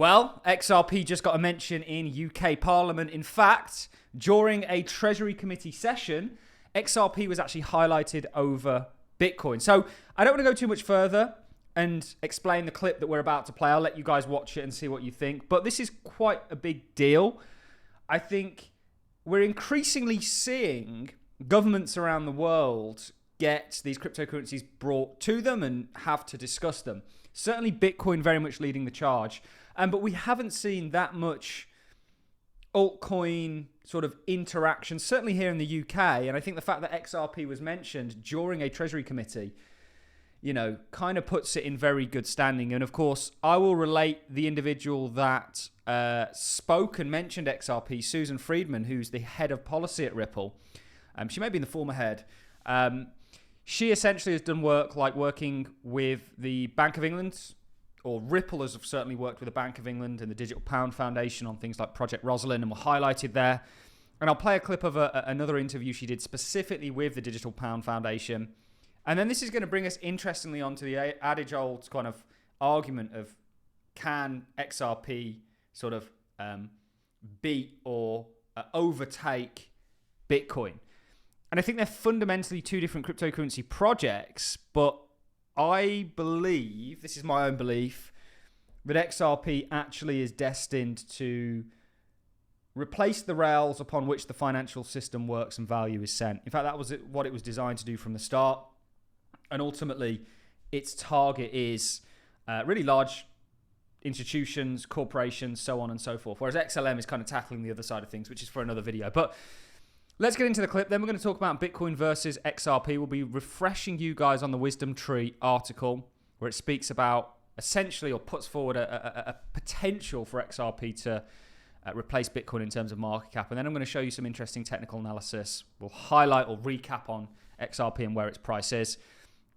Well, XRP just got a mention in UK Parliament. In fact, during a Treasury Committee session, XRP was actually highlighted over Bitcoin. So I don't want to go too much further and explain the clip that we're about to play. I'll let you guys watch it and see what you think. But this is quite a big deal. I think we're increasingly seeing governments around the world get these cryptocurrencies brought to them and have to discuss them. Certainly Bitcoin very much leading the charge. But we haven't seen that much altcoin sort of interaction, certainly here in the UK. And I think the fact that XRP was mentioned during a Treasury Committee, you know, kind of puts it in very good standing. And of course, I will relate the individual that spoke and mentioned XRP, Susan Friedman, who's the head of policy at Ripple. She may be the former head. She essentially has done work like working with the Bank of England, or Ripple has certainly worked with the Bank of England and the Digital Pound Foundation on things like Project Rosalind, and were highlighted there. And I'll play a clip of another interview she did specifically with the Digital Pound Foundation. And then this is going to bring us interestingly onto the adage old kind of argument of, can XRP sort of beat or overtake Bitcoin? And I think they're fundamentally two different cryptocurrency projects, but I believe, this is my own belief, that XRP actually is destined to replace the rails upon which the financial system works and value is sent. In fact, that was what it was designed to do from the start. And ultimately, its target is really large institutions, corporations, so on and so forth. Whereas XLM is kind of tackling the other side of things, which is for another video. But let's get into the clip. Then we're going to talk about Bitcoin versus XRP. We'll be refreshing you guys on the Wisdom Tree article, where it speaks about essentially, or puts forward a potential for XRP to replace Bitcoin in terms of market cap. And then I'm going to show you some interesting technical analysis. We'll highlight or recap on XRP and where its price is.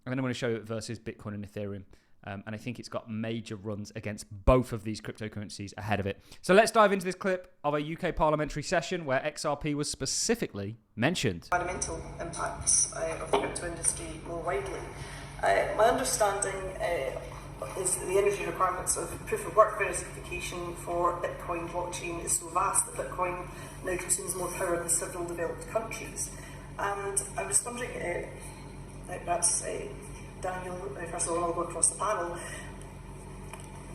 And then I'm going to show you it versus Bitcoin and Ethereum. And I think it's got major runs against both of these cryptocurrencies ahead of it. So let's dive into this clip of a UK parliamentary session where XRP was specifically mentioned. Environmental impacts of the crypto industry more widely. My understanding is that the energy requirements of proof of work verification for Bitcoin blockchain is so vast that Bitcoin now consumes more power than several developed countries. And I was wondering, perhaps Daniel, first of all, I'll go across the panel.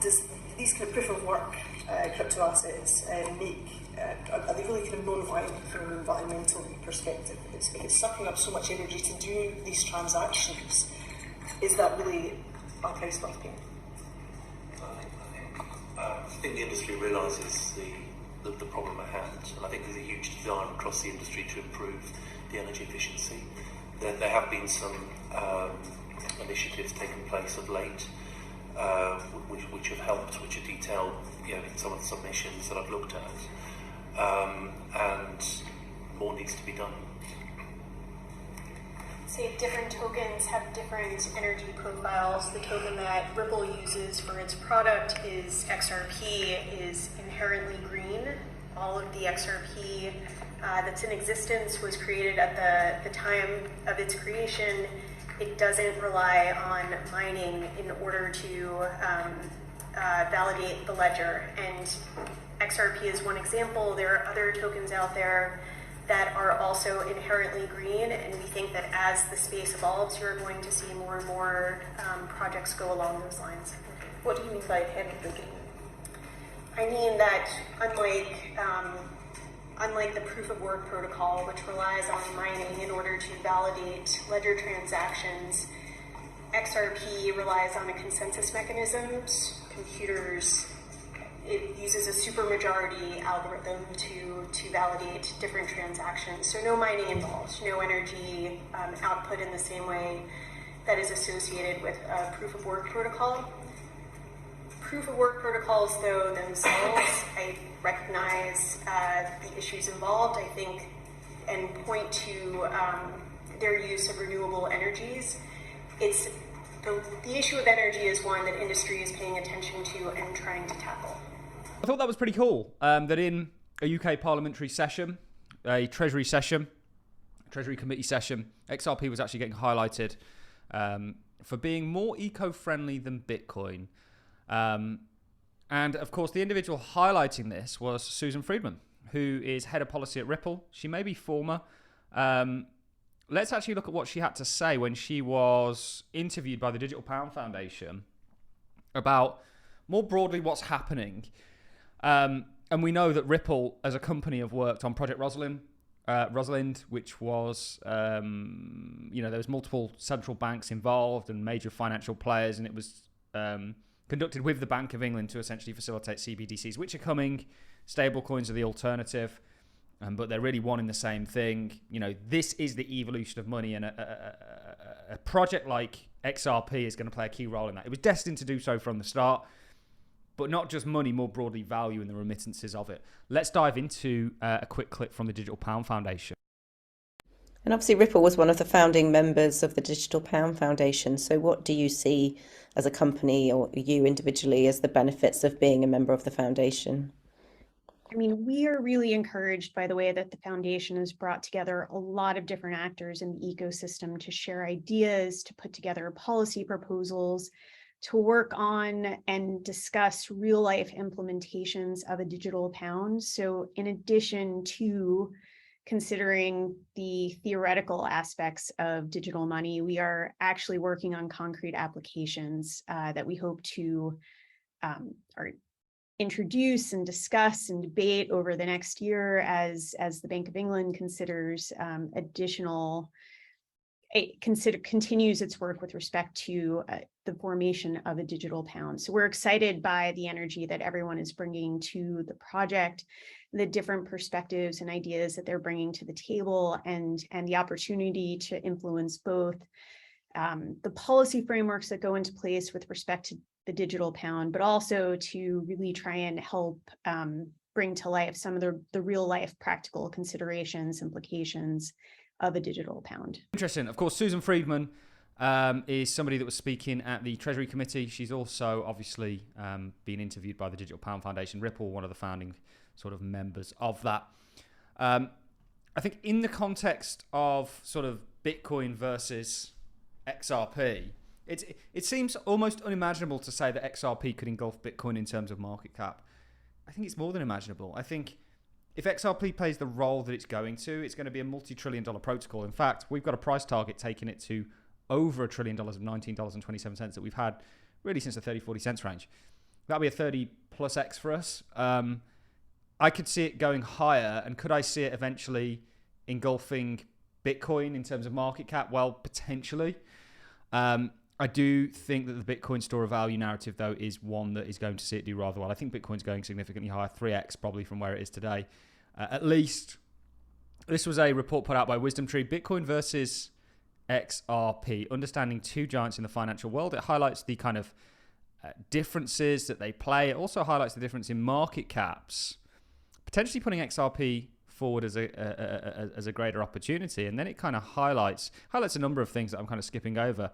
Does these kind of proof of work crypto assets are they really kind of non-violent from an environmental perspective? It's sucking up so much energy to do these transactions. Is that really a price worth paying? I think the industry realises the problem at hand, and I think there's a huge desire across the industry to improve the energy efficiency. There have been some initiatives taking place of late, which have helped, which are detailed, in some of the submissions that I've looked at, and more needs to be done. Say different tokens have different energy profiles. The token that Ripple uses for its product is XRP, is inherently green. All of the XRP that's in existence was created at the time of its creation. It doesn't rely on mining in order to validate the ledger. And XRP is one example. There are other tokens out there that are also inherently green, and we think that as the space evolves, you're going to see more and more projects go along those lines. What do you mean by inherently green? I mean that unlike the proof of work protocol, which relies on mining in order to validate ledger transactions, XRP relies on a consensus mechanisms. It uses a supermajority algorithm to validate different transactions. So no mining involved, no energy output in the same way that is associated with a proof of work protocol. Proof of work protocols, though, themselves, I recognize the issues involved, I think, and point to their use of renewable energies. The issue of energy is one that industry is paying attention to and trying to tackle. I thought that was pretty cool, that in a UK parliamentary session, a Treasury Committee session, XRP was actually getting highlighted for being more eco-friendly than Bitcoin. And of course, the individual highlighting this was Susan Friedman, who is head of policy at Ripple. She may be former. Let's actually look at what she had to say when she was interviewed by the Digital Pound Foundation about more broadly what's happening. And we know that Ripple as a company have worked on Project Rosalind, which was, there was multiple central banks involved and major financial players, and it was conducted with the Bank of England to essentially facilitate CBDCs, which are coming. Stablecoins are the alternative, but they're really one and the same thing. This is the evolution of money, and a project like XRP is going to play a key role in that. It was destined to do so from the start, but not just money, more broadly value and the remittances of it. Let's dive into a quick clip from the Digital Pound Foundation. And obviously Ripple was one of the founding members of the Digital Pound Foundation. So what do you see as a company, or you individually, as the benefits of being a member of the foundation? I mean, we are really encouraged by the way that the foundation has brought together a lot of different actors in the ecosystem to share ideas, to put together policy proposals, to work on and discuss real life implementations of a digital pound. So in addition to considering the theoretical aspects of digital money, we are actually working on concrete applications that we hope to introduce and discuss and debate over the next year as the Bank of England considers continues its work with respect to the formation of a digital pound. So we're excited by the energy that everyone is bringing to the project, the different perspectives and ideas that they're bringing to the table, and the opportunity to influence both the policy frameworks that go into place with respect to the digital pound, but also to really try and help bring to life some of the real life practical considerations, implications of a digital pound. Interesting. Of course, Susan Friedman is somebody that was speaking at the Treasury Committee. She's also obviously been interviewed by the Digital Pound Foundation, Ripple, one of the founding sort of members of that. I think in the context of sort of Bitcoin versus XRP, it seems almost unimaginable to say that XRP could engulf Bitcoin in terms of market cap. I think it's more than imaginable. I think if XRP plays the role that it's going to be a multi-trillion-dollar protocol. In fact, we've got a price target taking it to over $1 trillion of $19.27 that we've had really since the 30-40 cents range. That'll be a 30 plus X for us. I could see it going higher, and could I see it eventually engulfing Bitcoin in terms of market cap? Well, potentially. I do think that the Bitcoin store of value narrative, though, is one that is going to see it do rather well. I think Bitcoin's going significantly higher, 3x probably from where it is today. At least, this was a report put out by Wisdom Tree, Bitcoin versus XRP, understanding two giants in the financial world. It highlights the kind of differences that they play. It also highlights the difference in market caps, potentially putting XRP forward as a greater opportunity. And then it kind of highlights a number of things that I'm kind of skipping over.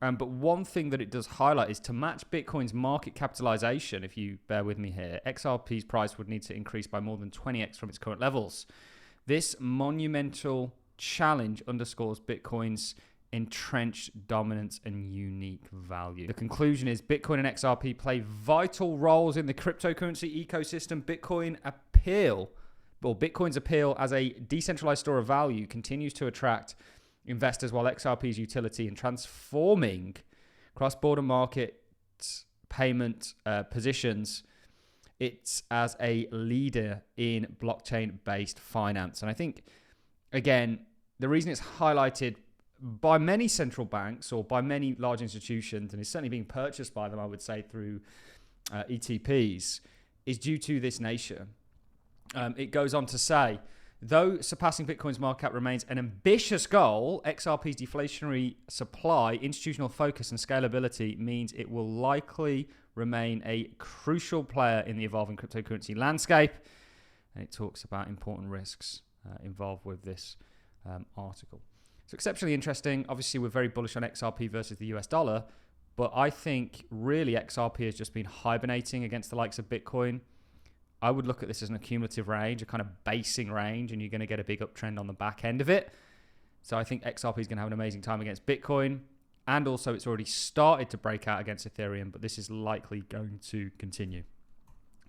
But one thing that it does highlight is to match Bitcoin's market capitalization, if you bear with me here, XRP's price would need to increase by more than 20x from its current levels. This monumental challenge underscores Bitcoin's entrenched dominance and unique value. The conclusion is Bitcoin and XRP play vital roles in the cryptocurrency ecosystem. Bitcoin's appeal as a decentralized store of value continues to attract investors, while XRP's utility in transforming cross-border market payment positions it's as a leader in blockchain-based finance. And I think, again, the reason it's highlighted by many central banks or by many large institutions, and is certainly being purchased by them, I would say, through ETPs, is due to this nature. It goes on to say, though surpassing Bitcoin's market cap remains an ambitious goal, XRP's deflationary supply, institutional focus, and scalability means it will likely remain a crucial player in the evolving cryptocurrency landscape. And it talks about important risks involved with this article. So exceptionally interesting. Obviously, we're very bullish on XRP versus the US dollar, but I think really XRP has just been hibernating against the likes of Bitcoin. I would look at this as an accumulative range, a kind of basing range, and you're going to get a big uptrend on the back end of it. So I think XRP is going to have an amazing time against Bitcoin. And also it's already started to break out against Ethereum, but this is likely going to continue.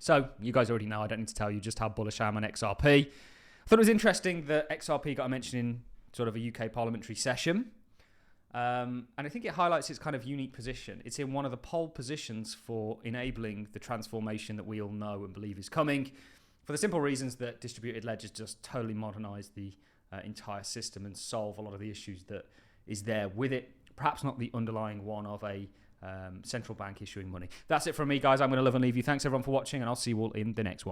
So you guys already know, I don't need to tell you just how bullish I am on XRP. I thought it was interesting that XRP got a mention in sort of a UK parliamentary session. And I think it highlights its kind of unique position. It's in one of the pole positions for enabling the transformation that we all know and believe is coming, for the simple reasons that distributed ledgers just totally modernize the entire system and solve a lot of the issues that is there with it. Perhaps not the underlying one of a central bank issuing money. That's it from me, guys. I'm going to love and leave you. Thanks everyone for watching, and I'll see you all in the next one.